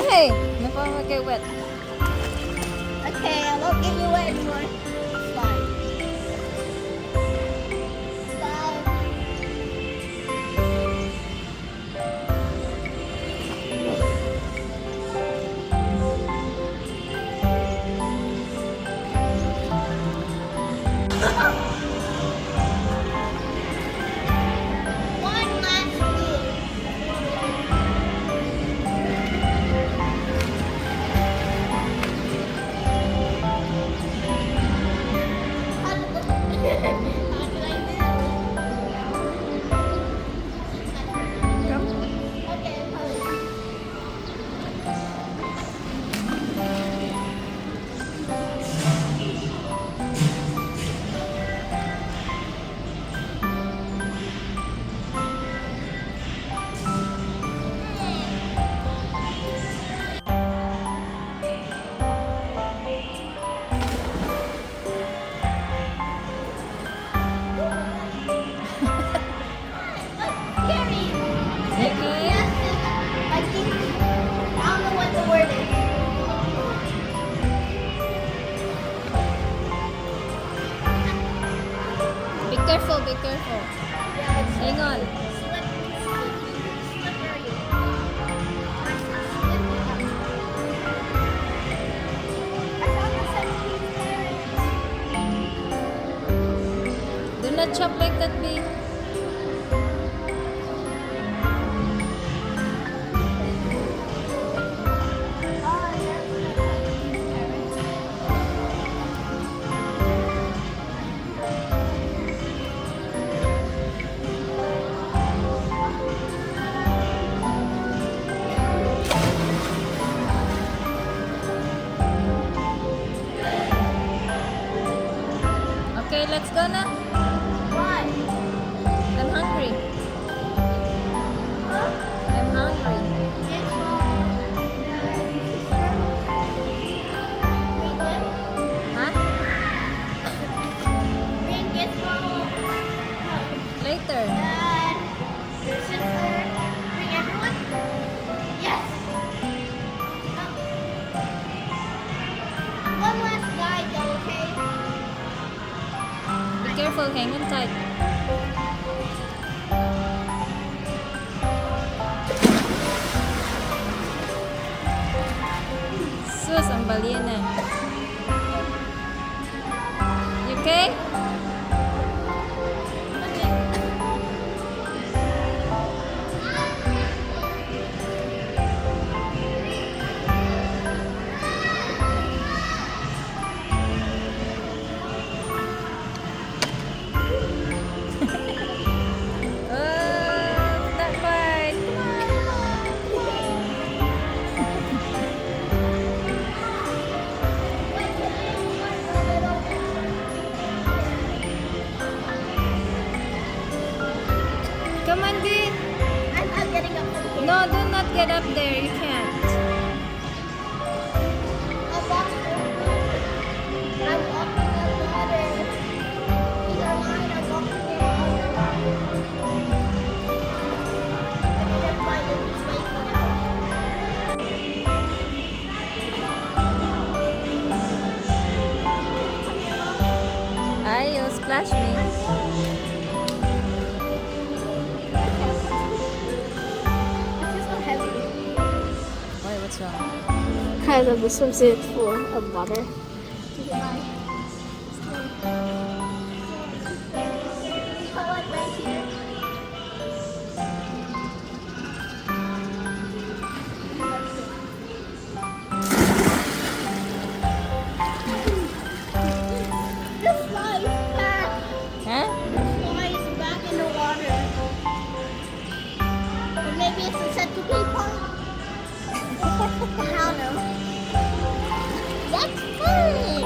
Hey, no problem. Get wet. Okay, I won't get you wet anymore. Slide. Slide. One last move. How did I Come. do? Okay, probably. Scary. Okay. Yes, I think I don't know what the word is. Be careful. Be careful. Yeah, it's Hang on. slippery. I found the 17 Do not jump like that, B. Okay, let's go now. Why? I'm hungry. I'm hungry. Huh? Later. Be careful. Hang on tight. Sus, ang balena. You okay? Not quite. Come on. Come on, B. I'm not getting up for the No, do not get up there. You can't. I'm walking on water. These are mine. I'm walking on water. I didn't find it. It's waking up. Ay, you splash me. I feel so heavy. Why, what's wrong? Because of the swimsuit full of water. This fly is back. Huh? This fly is back in the water. Or maybe it's a centipede pond. I don't know. That's fun.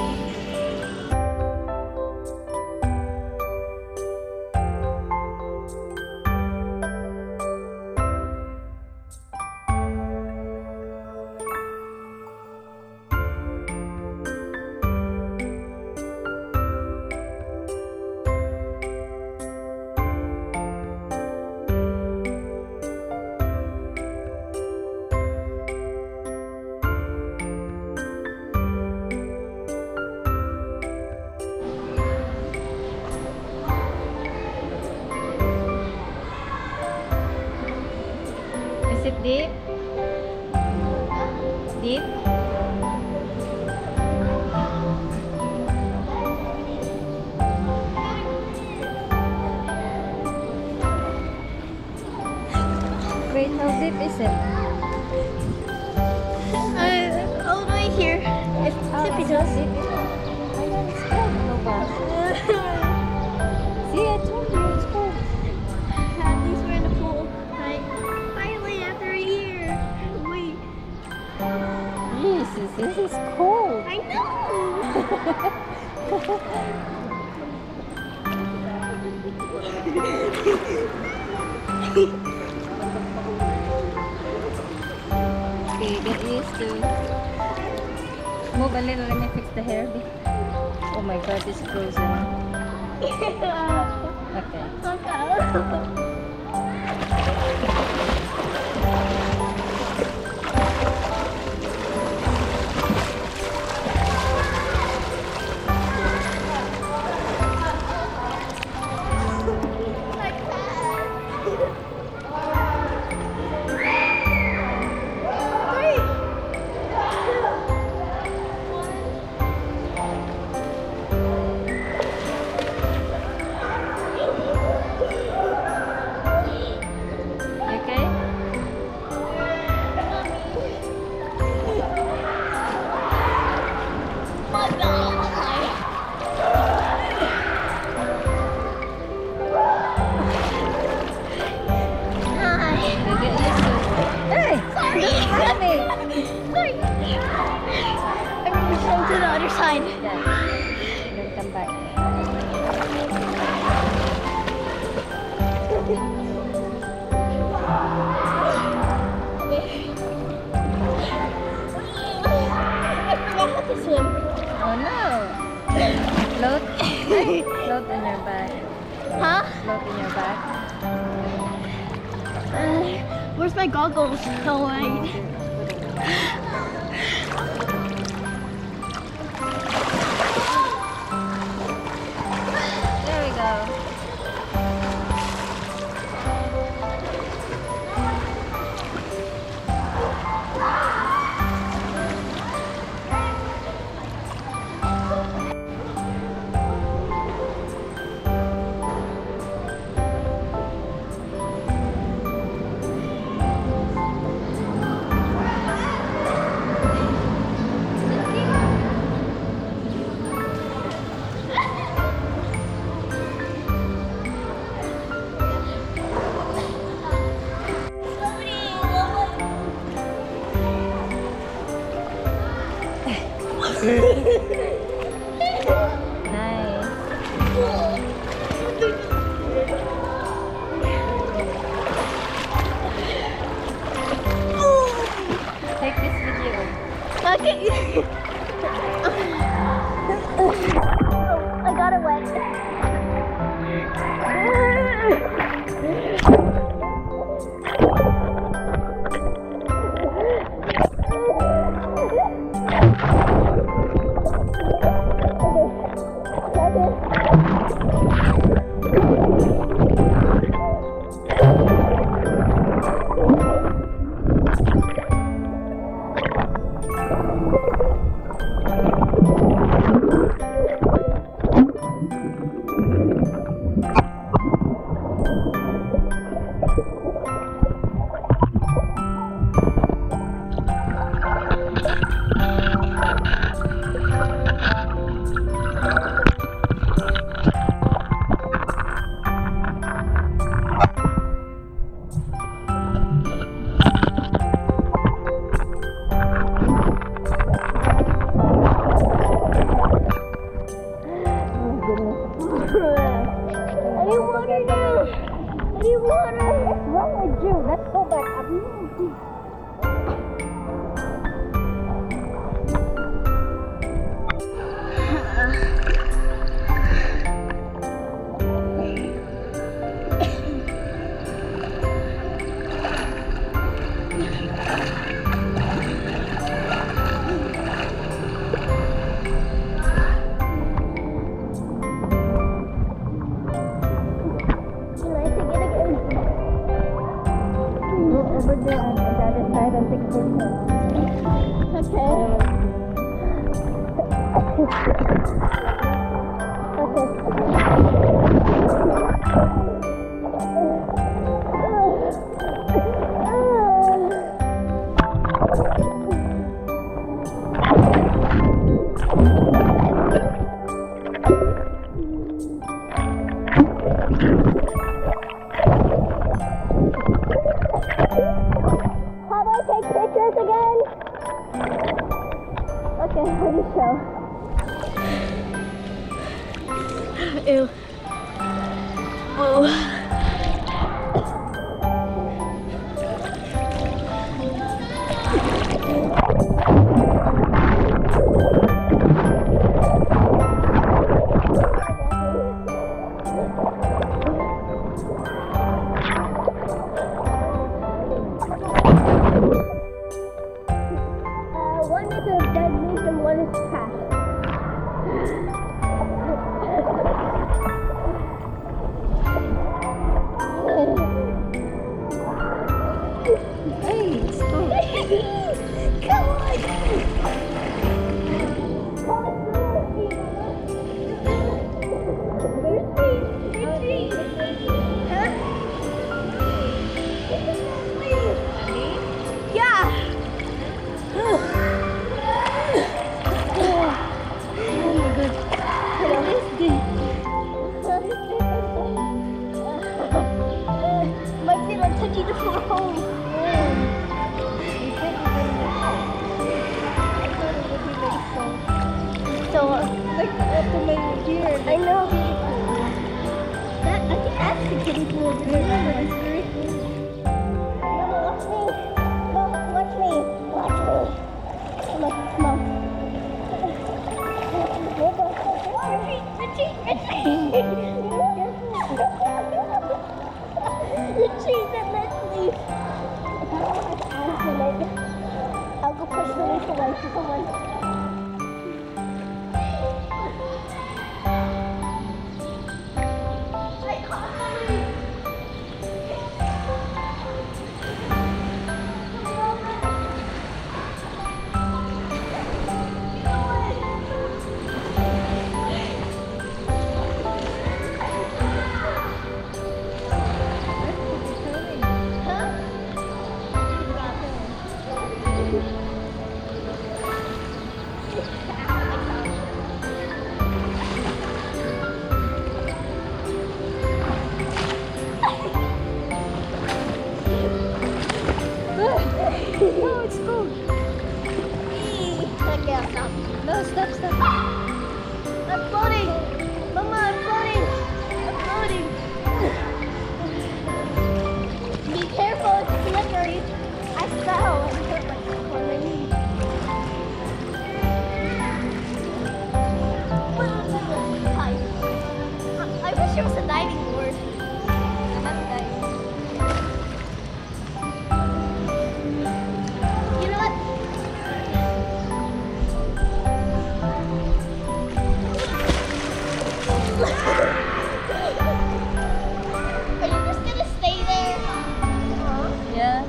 Deep? Deep? Wait, how deep is it? All the way here. If Tippy It's does. so deep. Ayan, it's cold. No ba? See, I told you it's cold. At least we're in the pool. Right? Finally, after a year. Wait. Jesus, this is cold. I know. Okay, get used to. Move a little, let me fix the hair. Oh my god, it's frozen. Okay. Okay. Okay? Okay, get used to. Hey! Don't grab me! Sorry. I'm going to swim to the other side. Yeah. Then come back. I forgot how to swim. Oh no! Float? Float in your back. Huh? Float in your back. Where's my goggles? Oh, wait. There we go. Nice. Take this video. Okay. I got it wet. I need water now. I need water. What's wrong with you? Let's go back up. Can I take it again? Go over there and take a picture. Okay. How do I take pictures again? Okay, let me show. Ew. Whoa. One is a dead leaf and one is trash. Hey, it's cool. Come on! Huh? Yeah! My feet are touching the phone. So, Like up to my ear. I know. That, I can ask the kiddie pool over there. It's very cool. Mama, watch me. Mom, watch me. Watch me. Come on, Mom. Richie, that let's leave. I'll go push the leaf away for someone. Oh, it's cool. Okay, I'll stop. No, stop, stop. I'm floating! Mama, I'm floating! I'm floating! Be careful, it's slippery. I fell and hurt myself on my knee. I wish there was a diving board. You know what? Are you just gonna stay there? Yeah.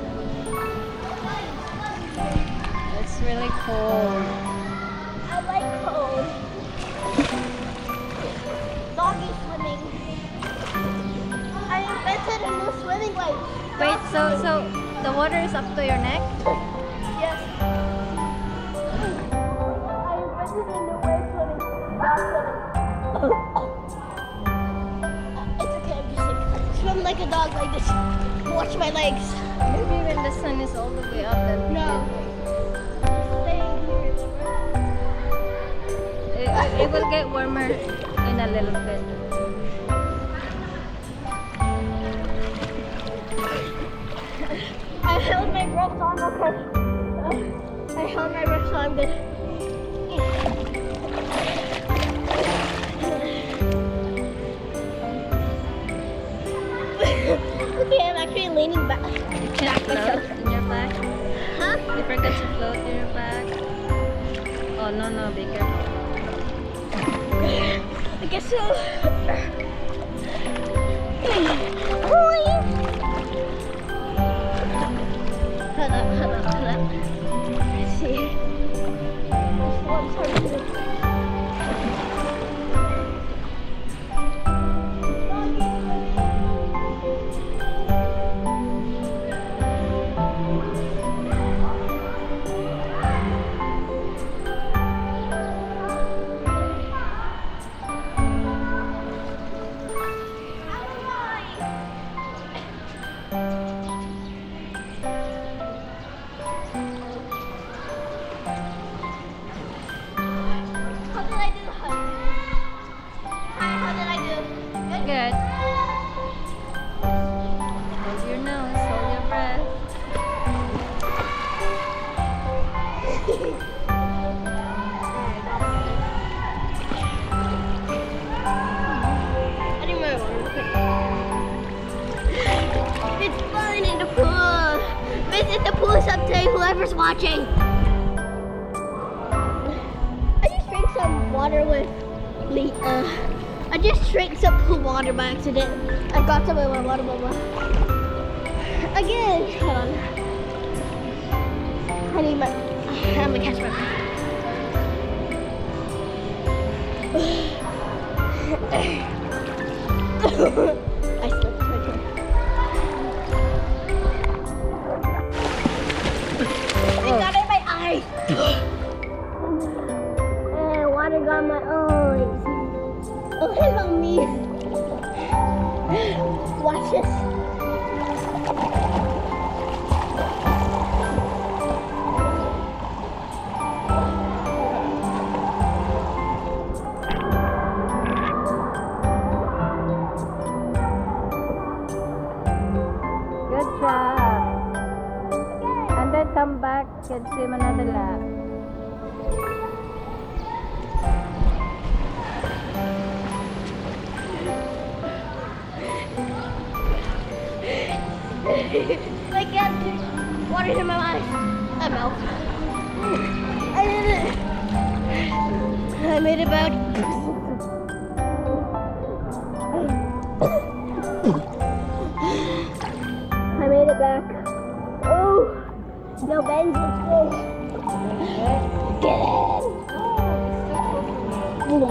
It's really cold. I like cold. Doggy swimming. I invented a new swimming way. Wait, so the water is up to your neck? Yes. I invented a new way of swimming. Dog swimming. It's okay, I'm just like, swim like a dog like this. Watch my legs. Maybe when the sun is all the way up, then No. Staying here. it will get warmer in a little bit. I held my breath on, okay. I held my breath, so I'm good. Okay, I'm actually leaning back. You can't float in your back. Huh? You forgot to float in your back. Oh no, be careful. I guess so. Hold up. whoever's watching. I just drank some water with I just drank some water by accident. I got some in my water bottle. Again, hold on. I'm gonna catch my breath. I slipped right here. I got it in my eye. And water got my eyes. Oh, help me. Watch this. Good job. And then come back and swim another lap. I can't do water in my eyes. I'm out. I did it. I made it back. I made it back. Oh, no Benji's fish. Get in.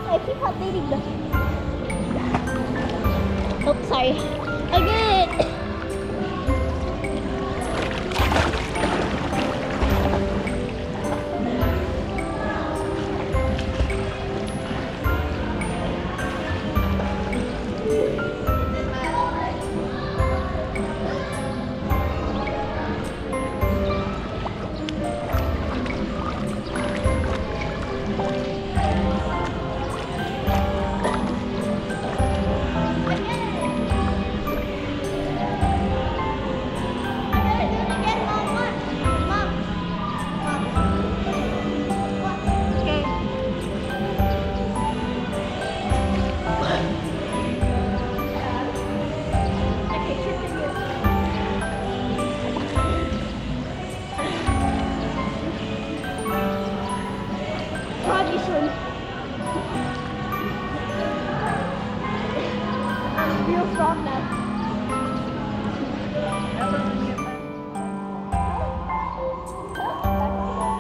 I keep updating them. Oh, sorry. Again. I'm real soft now.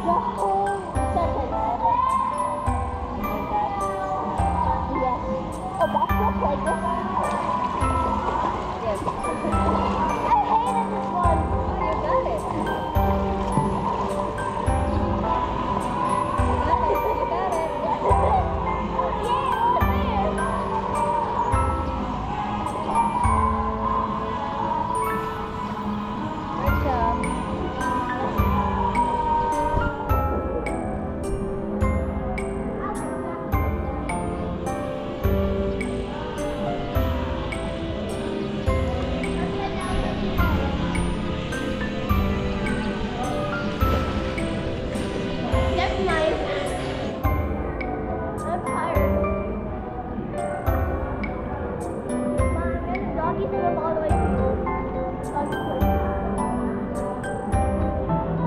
The whole sentence. Yes. Oh, that's just like this? Yes. I hated this one. Oh, you got it. You got it. Good job. That's nice. I'm tired. Mom, there's a doggy swim all the way to doggy swim.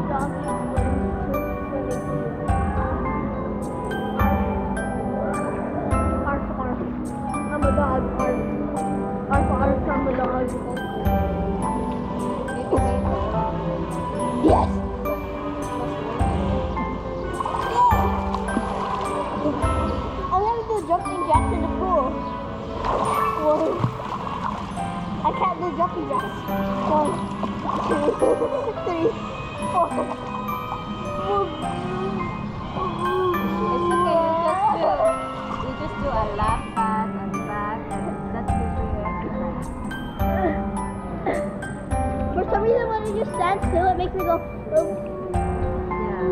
Doggy swim to swimming pool. Arf, arf. I'm a dog. Arf. Arf, arf, I'm a dog. Yes. I want to do jumping jacks in the pool. Whoa. I can't do jumping jacks. 1, 2, 3, 4. It's okay, you just do a lap pass and back, and that's good for your exercise. For some reason, when I just stand still, it makes me go. Yeah.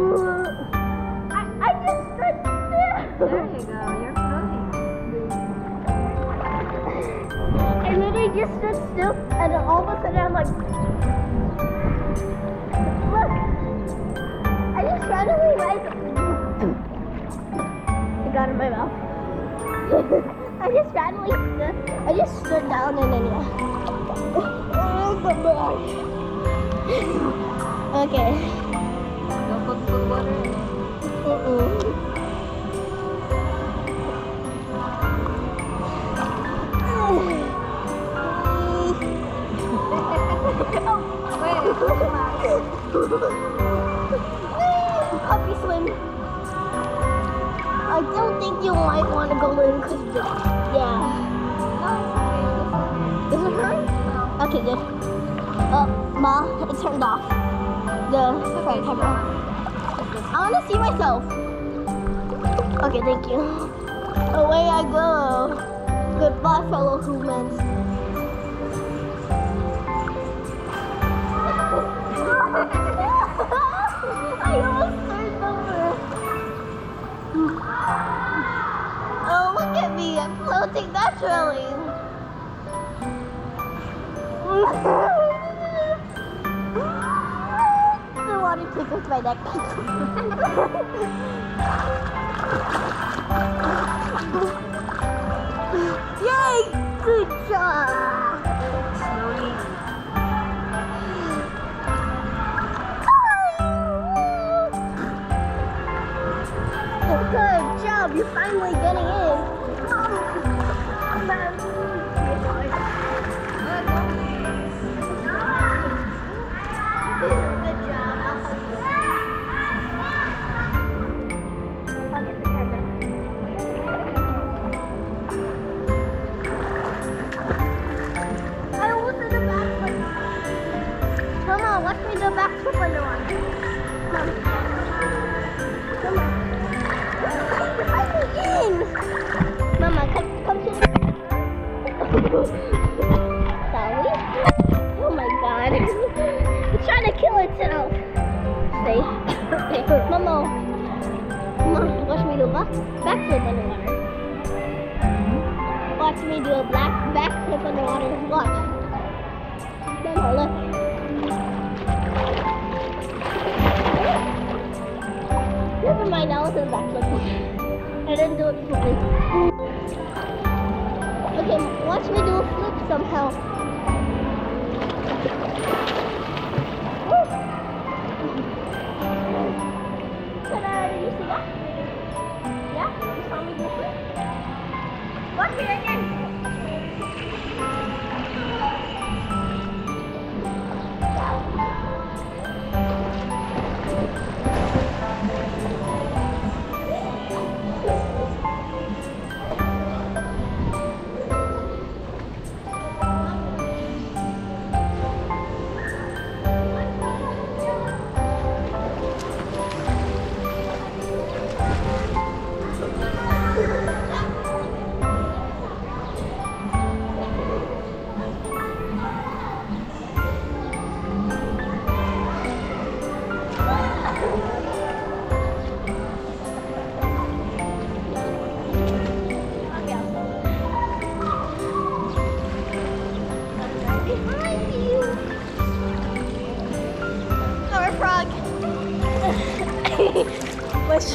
I just stood still. There you go, you're floating. I literally just stood still, and then all of a sudden I'm like, look, I just randomly like, I got him. my mouth. I just randomly stood down and then yeah. Oh my gosh. Okay. Don't put cold water in. Puppy swim. I don't think you might want to go in because yeah. Is it hurt? Okay, good. Ma, it turned off. The front camera. I want to see myself. Okay, thank you. Away I go. Goodbye, fellow humans. I almost turned over. Oh, look at me. I'm floating naturally. The water tickles my neck. Yay! Good job! Slowly. Good job! You're finally getting in. Good job. I'll get the camera. I almost did a backflip. Mama, watch me do a backflip on the water. Come on. I'm in. Mama, come to the Sorry. Oh my god. It's trying to kill itself. Stay. Okay. Mama, watch me do a backflip on the water. Watch me do a backflip on the water. Watch. Mama, look. Never mind, I was in a backflip. I didn't do it fully. Okay, watch me do a flip somehow. Ta-da! Did you see that? Yeah? You saw me do a flip? Watch me again. Behind you. Our frog. What's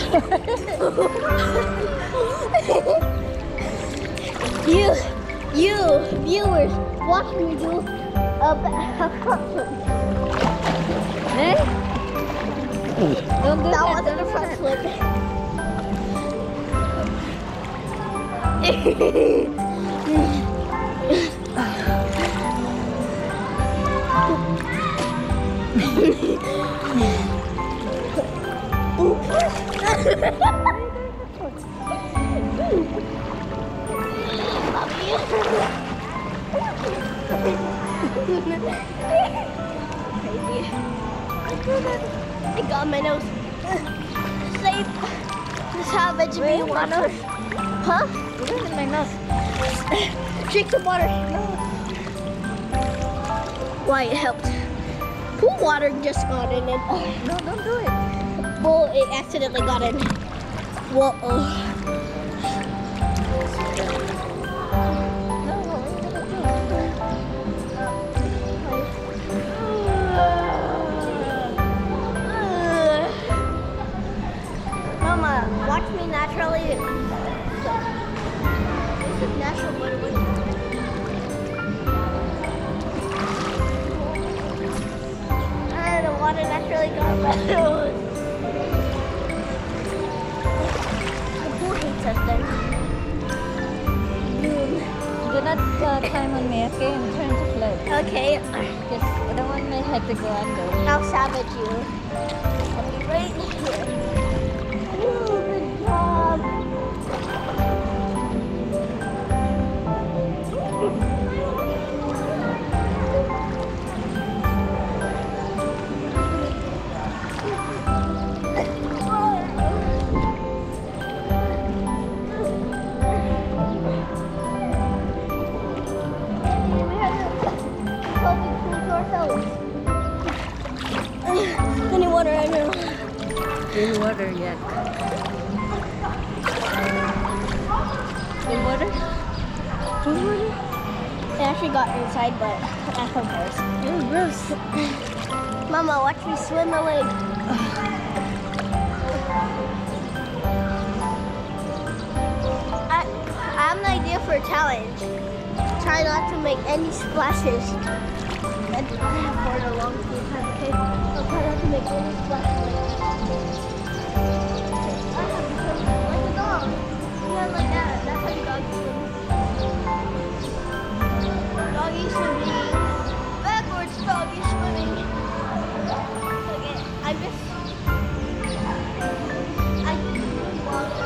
you viewers, watch me do a front flip. Eh? Don't do That that. wasn't a Don't do front that. I got my nose. Safe. Savage Wait, bee my nose. Huh? It is in my nose. Drink some water. Why it helped. Pool water just got in it. No, don't do it. Well, it accidentally got in. Whoa. No, what are you gonna do? Mama, watch me naturally water naturally got better. The pool hates us then. Do not climb on me, okay? I'm trying to float. Okay, Because I don't want my head to go under. I'll savage you. I'll be right here. Ooh, good job. Any water I know. Clean water yet. Clean water? Clean water? It actually got inside, but I felt gross. Oh, gross. Mama, watch me swim away. I have an idea for a challenge. Try not to make any splashes. And for a long time, okay? I'll try not to make any splashes. Like a dog. Yeah, like that. That's how you dog swim. Doggy swimming. Backwards doggy swimming. Okay, I just walk.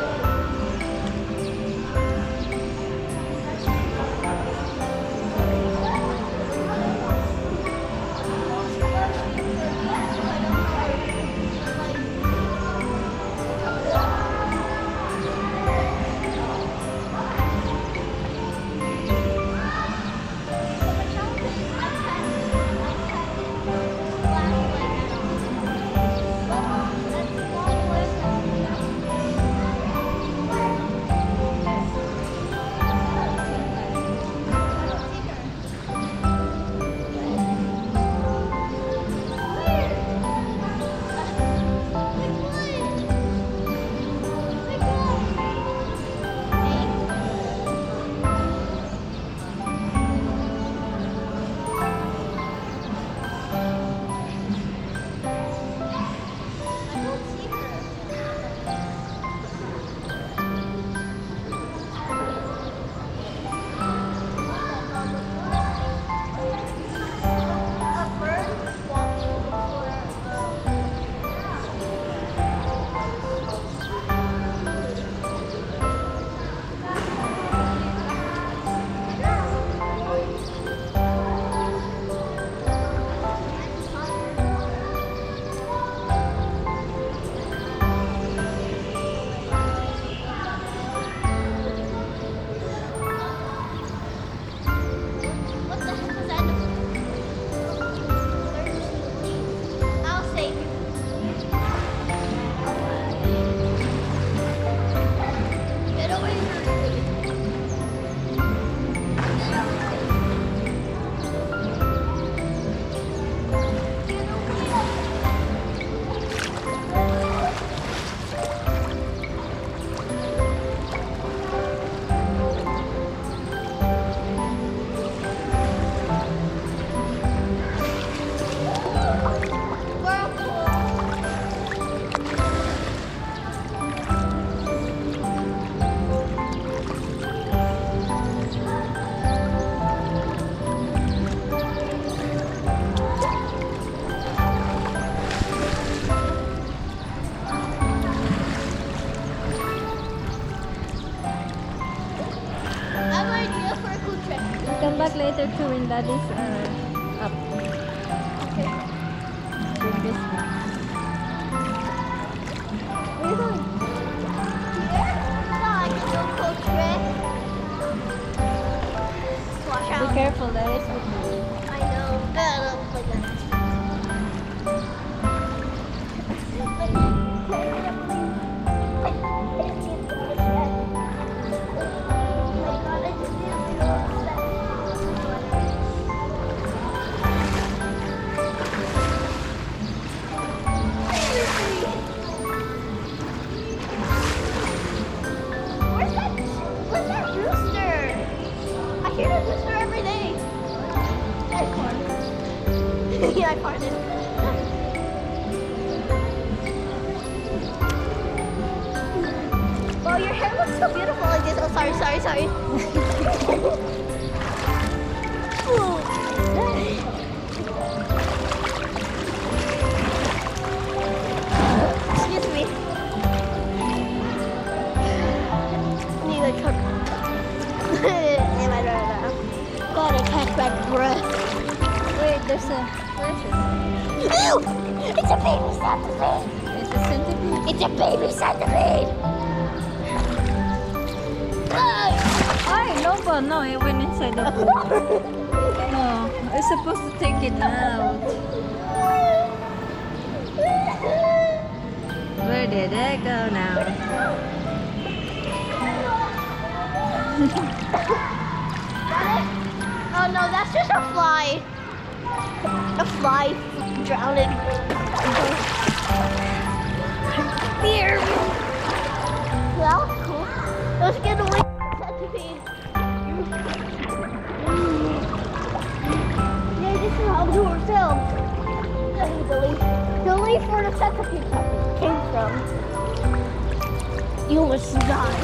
Come back later too when daddy's up. Okay. Bring this one. Where are you going? Here? No, I can go cool trick. Watch out. Be careful, that is slippery. I know. Like that. Where's that rooster? I hear that rooster every day. I farted. Yeah, I farted. so beautiful like this. Oh, sorry. Ooh. Excuse me. I need a cup. God, I catch my breath. Wait, there's a... Where is it? Ew! It's a baby centipede. It's a centipede. It's a baby centipede. Ay, no, it went inside the pool. No, it's supposed to take it out. Where did it go now? Oh no, that's just a fly. A fly drowning. Here. That was cool. Let's get away from the centipede. Yeah, this is how we do ourselves. The leaf where the centipede came from. You almost died.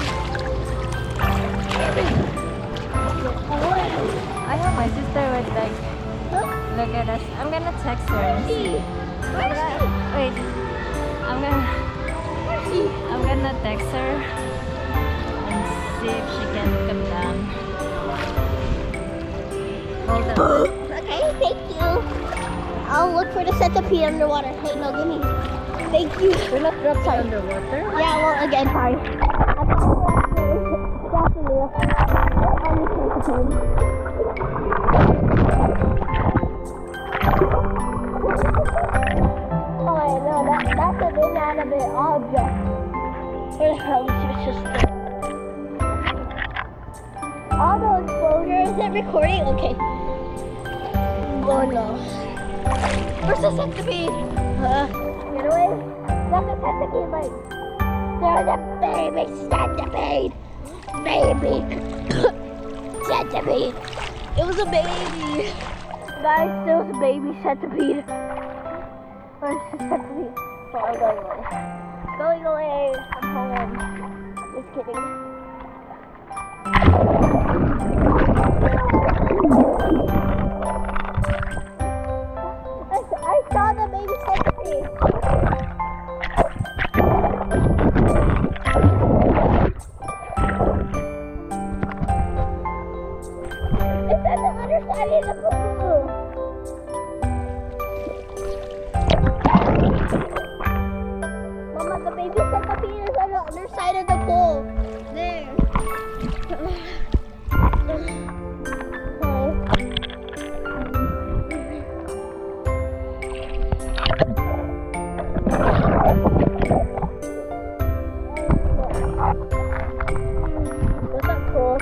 I have my sister with like, look at us. I'm gonna text her and see. Wait, I'm gonna text her and see if she can come down. Hold on. Okay, thank you. I'll look for the centipede underwater. Hey, no, give me. Thank you. Will not drop it underwater? Yeah, well, again, sorry. Oh, wait, no, that's an inanimate object. Where the hell is your sister? All the exposure, is it recording? Okay. Oh no. Where's the centipede? Get away. That's a centipede, like. There's a baby centipede. Baby centipede. It was a baby. Guys, there was a baby centipede. Where's the centipede? Oh, I'm going away. Going away. I'm home. Just kidding. I saw the baby centipede. It's at the other side of the pool. Mama, the baby centipede is on the other side of the pool. There. Was that cool?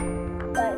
But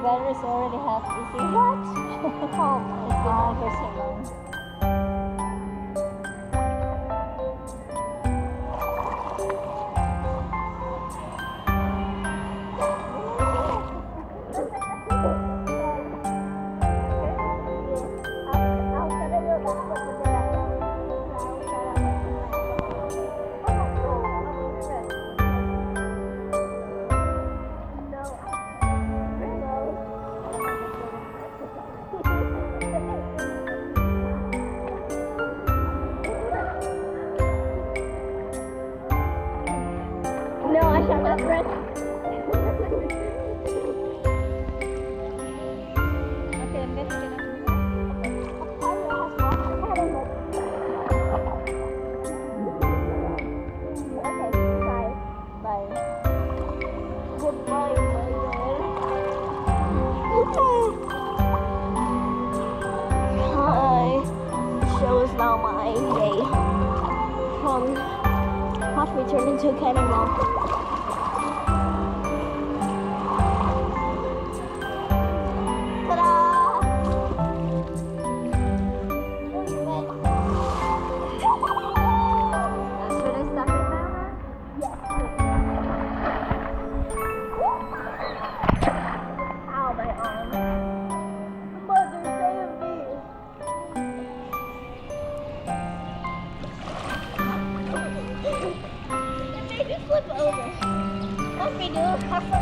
Battery's already half easy. What? Oh It's been my on for god. so long. No, I shall not rest. Okay, I'm gonna get up. Okay, bye. Bye. Goodbye, Hi. The show is now my day. Half we turned into a cannonball. Ta-da! Should I stop it now? Yes. Ow, my arm. Mother, save me. Have